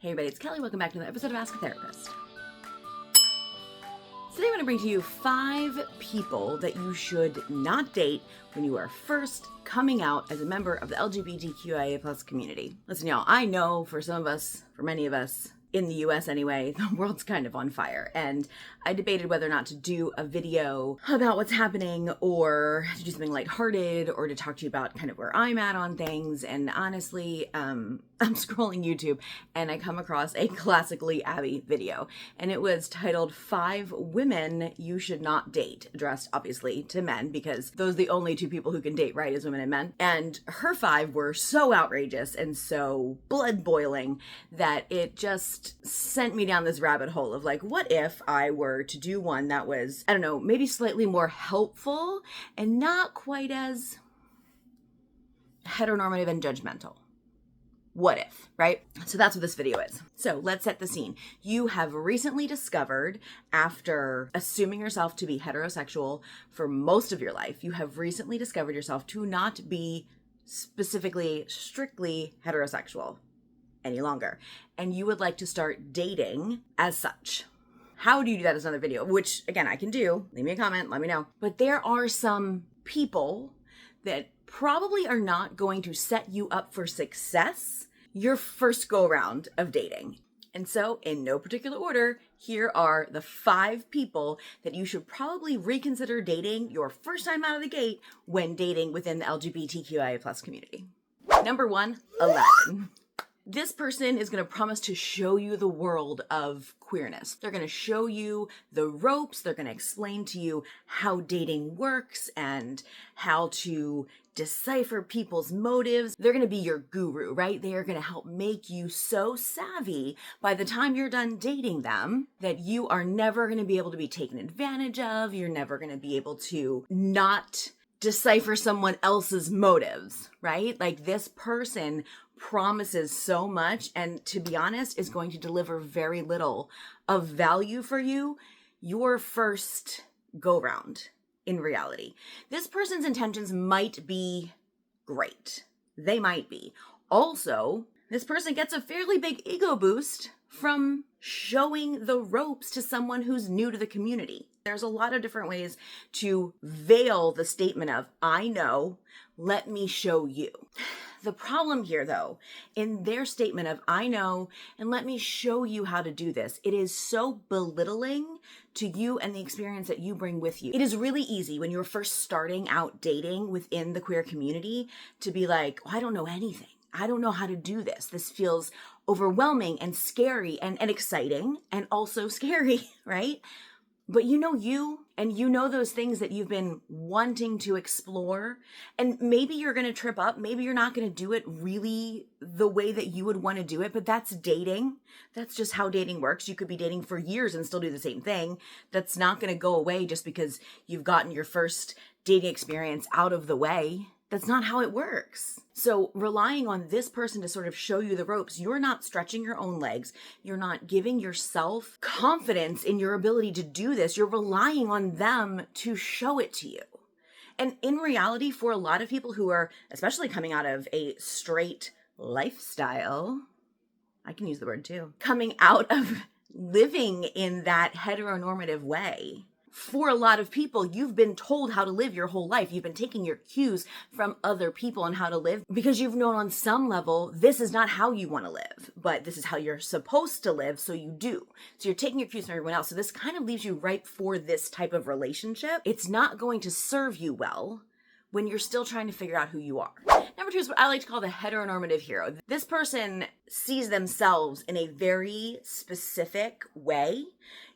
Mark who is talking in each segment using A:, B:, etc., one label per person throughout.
A: Hey everybody, it's Kelly. Welcome back to another episode of Ask a Therapist. Today I'm going to bring to you 5 people that you should not date when you are first coming out as a member of the LGBTQIA+ community. Listen, y'all, I know for some of us, for many of us, in the US anyway, the world's kind of on fire. And I debated whether or not to do a video about what's happening or to do something lighthearted or to talk to you about kind of where I'm at on things. And honestly, I'm scrolling YouTube and I come across a classically Abby video. And it was titled 5 Women You Should Not Date, addressed obviously to men because those are the only 2 people who can date, right, as women and men. And her 5 were so outrageous and so blood boiling that it just sent me down this rabbit hole of like, what if I were to do one that was, I don't know, maybe slightly more helpful and not quite as heteronormative and judgmental. What if, right? So that's what this video is. So let's set the scene. You have recently discovered, after assuming yourself to be heterosexual for most of your life, you have recently discovered yourself to not be specifically, strictly heterosexual any longer. And you would like to start dating as such. How do you do that as another video? Which, again, I can do. Leave me a comment, let me know. But there are some people that probably are not going to set you up for success your first go round of dating. And so, in no particular order, here are the 5 people that you should probably reconsider dating your first time out of the gate when dating within the LGBTQIA+ community. Number 1, Aladdin. This person is going to promise to show you the world of queerness. They're going to show you the ropes. They're going to explain to you how dating works and how to decipher people's motives. They're going to be your guru, right? They are going to help make you so savvy by the time you're done dating them that you are never going to be able to be taken advantage of. You're never going to be able to not decipher someone else's motives, right? Like, this person promises so much and, to be honest, is going to deliver very little of value for you your first go round in reality. This person's intentions might be great. They might be. Also, this person gets a fairly big ego boost from showing the ropes to someone who's new to the community. There's a lot of different ways to veil the statement of, I know, let me show you. The problem here, though, in their statement of, I know, and let me show you how to do this, it is so belittling to you and the experience that you bring with you. It is really easy when you're first starting out dating within the queer community to be like, oh, I don't know anything. I don't know how to do this. This feels overwhelming and scary and exciting and also scary, right? But you know you, and you know those things that you've been wanting to explore, and maybe you're going to trip up. Maybe you're not going to do it really the way that you would want to do it, but that's dating. That's just how dating works. You could be dating for years and still do the same thing. That's not going to go away just because you've gotten your first dating experience out of the way. That's not how it works. So relying on this person to sort of show you the ropes, you're not stretching your own legs. You're not giving yourself confidence in your ability to do this. You're relying on them to show it to you. And in reality, for a lot of people who are especially coming out of a straight lifestyle, I can use the word too, coming out of living in that heteronormative way, for a lot of people, you've been told how to live your whole life. You've been taking your cues from other people on how to live because you've known on some level, this is not how you want to live, but this is how you're supposed to live, so you do. So you're taking your cues from everyone else. So this kind of leaves you ripe for this type of relationship. It's not going to serve you well when you're still trying to figure out who you are. Number 2 is what I like to call the heteronormative hero. This person sees themselves in a very specific way,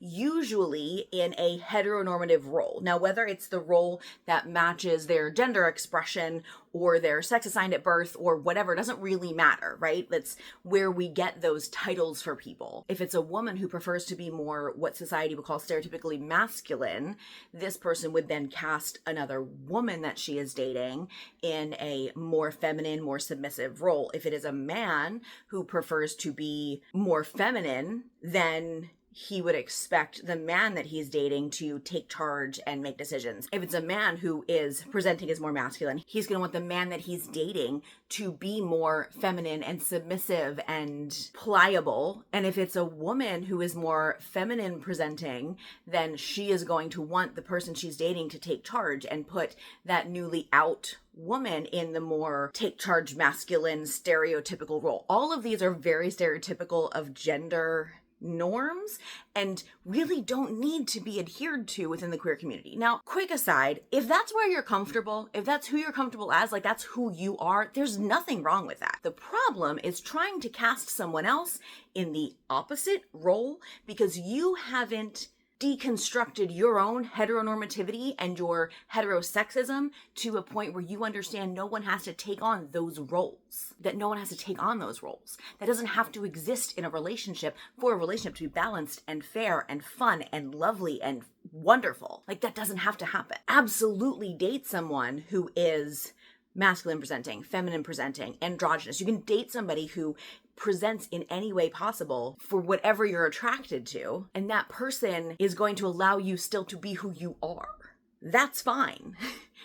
A: usually in a heteronormative role. Now, whether it's the role that matches their gender expression or their sex assigned at birth or whatever, doesn't really matter, right? That's where we get those titles for people. If it's a woman who prefers to be more what society would call stereotypically masculine, this person would then cast another woman that she is dating in a more feminine, more submissive role. If it is a man who prefers to be more feminine, then he would expect the man that he's dating to take charge and make decisions. If it's a man who is presenting as more masculine, he's going to want the man that he's dating to be more feminine and submissive and pliable. And if it's a woman who is more feminine presenting, then she is going to want the person she's dating to take charge and put that newly out woman in the more take charge masculine stereotypical role. All of these are very stereotypical of gender norms and really don't need to be adhered to within the queer community. Now, quick aside, if that's where you're comfortable, if that's who you're comfortable as, like that's who you are, there's nothing wrong with that. The problem is trying to cast someone else in the opposite role because you haven't deconstructed your own heteronormativity and your heterosexism to a point where you understand no one has to take on those roles, that no one has to take on those roles. That doesn't have to exist in a relationship for a relationship to be balanced and fair and fun and lovely and wonderful. Like that doesn't have to happen. Absolutely date someone who is masculine presenting, feminine presenting, androgynous. You can date somebody who presents in any way possible for whatever you're attracted to, and that person is going to allow you still to be who you are. That's fine.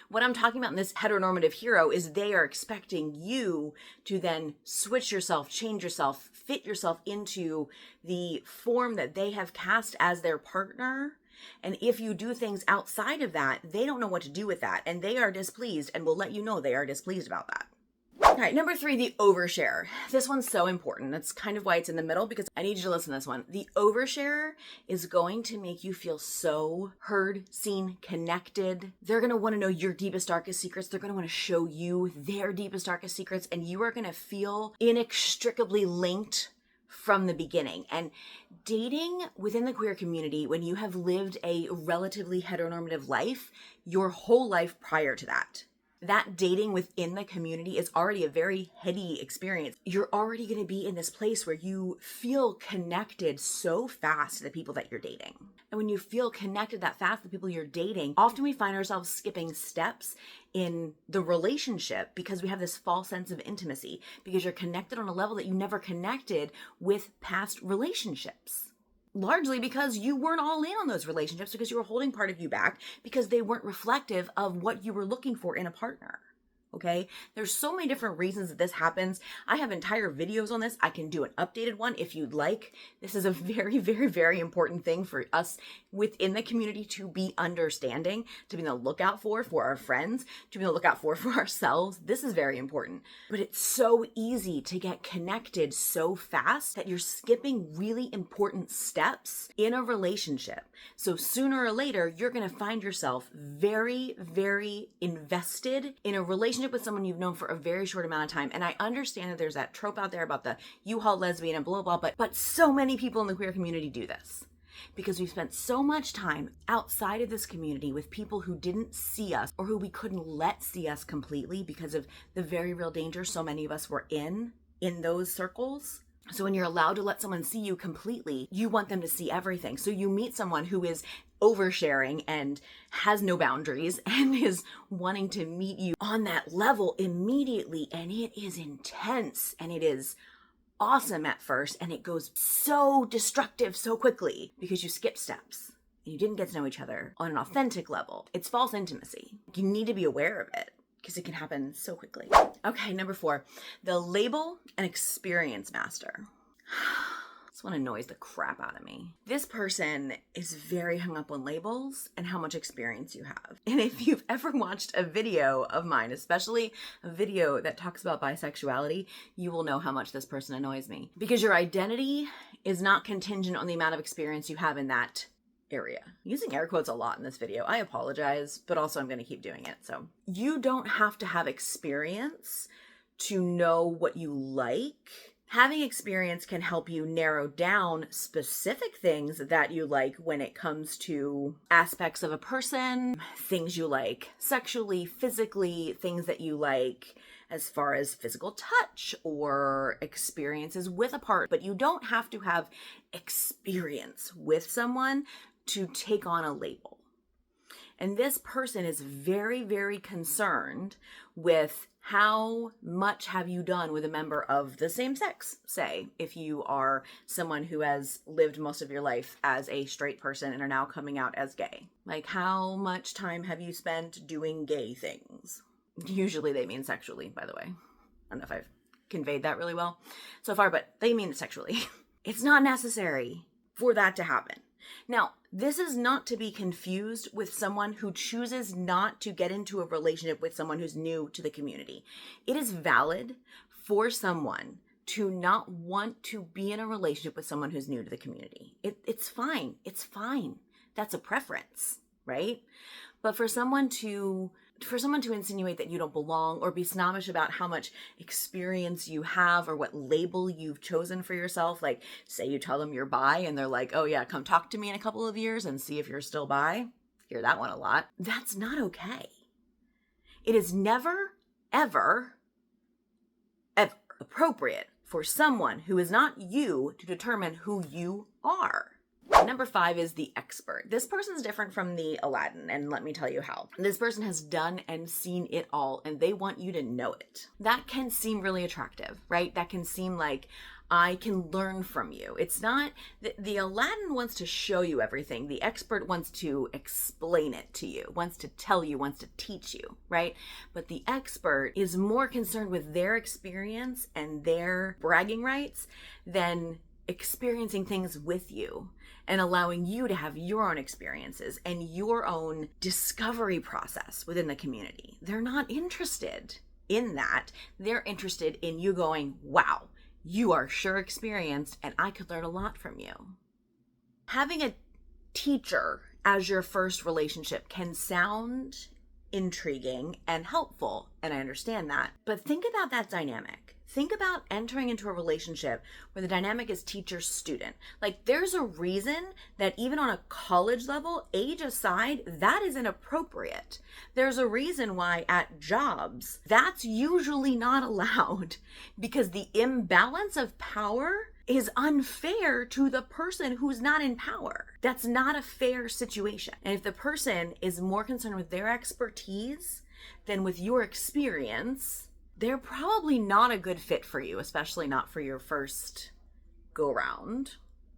A: What I'm talking about in this heteronormative hero is they are expecting you to then switch yourself, change yourself, fit yourself into the form that they have cast as their partner. And if you do things outside of that, they don't know what to do with that, and they are displeased and will let you know they are displeased about that. All right, number 3, the oversharer. This one's so important. That's kind of why it's in the middle, because I need you to listen to this one. The oversharer is going to make you feel so heard, seen, connected. They're going to want to know your deepest, darkest secrets. They're going to want to show you their deepest, darkest secrets, and you are going to feel inextricably linked from the beginning. And dating within the queer community, when you have lived a relatively heteronormative life, your whole life prior to that dating within the community is already a very heady experience. You're already going to be in this place where you feel connected so fast to the people that you're dating. And when you feel connected that fast to the people you're dating, often we find ourselves skipping steps in the relationship because we have this false sense of intimacy, because you're connected on a level that you never connected with past relationships. Largely because you weren't all in on those relationships, because you were holding part of you back because they weren't reflective of what you were looking for in a partner. Okay, there's so many different reasons that this happens. I have entire videos on this. I can do an updated one if you'd like. This is a very, very, very important thing for us within the community to be understanding, to be on the lookout for our friends, to be on the lookout for ourselves. This is very important. But it's so easy to get connected so fast that you're skipping really important steps in a relationship. So sooner or later, you're going to find yourself very, very invested in a relationship with someone you've known for a very short amount of time. And I understand that there's that trope out there about the U-Haul lesbian and blah, blah, blah, but so many people in the queer community do this because we've spent so much time outside of this community with people who didn't see us or who we couldn't let see us completely because of the very real danger so many of us were in those circles. So when you're allowed to let someone see you completely, you want them to see everything. So you meet someone who is oversharing and has no boundaries and is wanting to meet you on that level immediately. And it is intense and it is awesome at first. And it goes so destructive so quickly because you skip steps. You didn't get to know each other on an authentic level. It's false intimacy. You need to be aware of it, because it can happen so quickly. Okay, number 4, the label and experience master. This one annoys the crap out of me. This person is very hung up on labels and how much experience you have. And if you've ever watched a video of mine, especially a video that talks about bisexuality, you will know how much this person annoys me. Because your identity is not contingent on the amount of experience you have in that area. I'm using air quotes a lot in this video. I apologize, but also I'm going to keep doing it. So you don't have to have experience to know what you like. Having experience can help you narrow down specific things that you like when it comes to aspects of a person, things you like sexually, physically, things that you like as far as physical touch or experiences with a partner. But you don't have to have experience with someone to take on a label. And this person is very, very concerned with How much have you done with a member of the same sex? Say, if you are someone who has lived most of your life as a straight person and are now coming out as gay. Like, how much time have you spent doing gay things? Usually they mean sexually, by the way. I don't know if I've conveyed that really well so far, but they mean it sexually. It's not necessary for that to happen. Now, this is not to be confused with someone who chooses not to get into a relationship with someone who's new to the community. It is valid for someone to not want to be in a relationship with someone who's new to the community. It's fine. It's fine. That's a preference, right? But for someone to insinuate that you don't belong or be snobbish about how much experience you have or what label you've chosen for yourself, like say you tell them you're bi and they're like, oh yeah, come talk to me in a couple of years and see if you're still bi. Hear that one a lot. That's not okay. It is never, ever, ever appropriate for someone who is not you to determine who you are. Number 5 is the expert. This person's different from the Aladdin, and let me tell you how. This person has done and seen it all, and they want you to know it. That can seem really attractive, right? That can seem like, I can learn from you. It's not, the Aladdin wants to show you everything. The expert wants to explain it to you, wants to tell you, wants to teach you, right? But the expert is more concerned with their experience and their bragging rights than experiencing things with you and allowing you to have your own experiences and your own discovery process within the community. They're not interested in that. They're interested in you going, wow, you are sure experienced and I could learn a lot from you. Having a teacher as your first relationship can sound intriguing and helpful, and I understand that, but think about that dynamic. Think about entering into a relationship where the dynamic is teacher-student. Like, there's a reason that even on a college level, age aside, that is inappropriate. There's a reason why at jobs, that's usually not allowed, because the imbalance of power is unfair to the person who's not in power. That's not a fair situation. And if the person is more concerned with their expertise than with your experience, they're probably not a good fit for you, especially not for your first go-round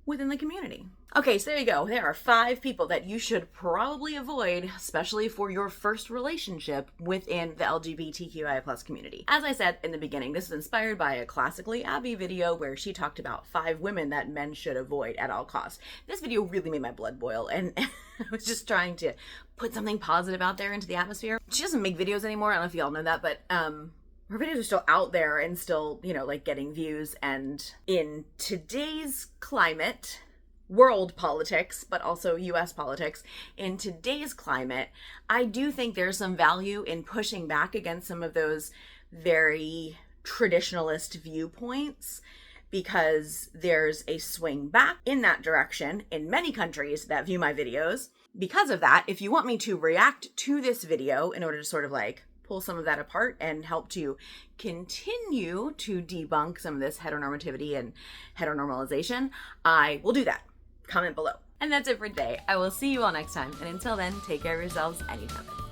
A: within the community. Okay, so there you go. There are 5 people that you should probably avoid, especially for your first relationship within the LGBTQIA+ community. As I said in the beginning, this is inspired by a Classically Abby video where she talked about 5 women that men should avoid at all costs. This video really made my blood boil, and I was just trying to put something positive out there into the atmosphere. She doesn't make videos anymore. I don't know if y'all know that, but her videos are still out there and still, like getting views. And in today's climate, world politics, but also US politics, in today's climate, I do think there's some value in pushing back against some of those very traditionalist viewpoints, because there's a swing back in that direction in many countries that view my videos. Because of that, if you want me to react to this video in order to sort of like pull some of that apart and help to continue to debunk some of this heteronormativity and heteronormalization, I will do that. Comment below. And that's it for today. I will see you all next time. And until then, take care of yourselves anytime.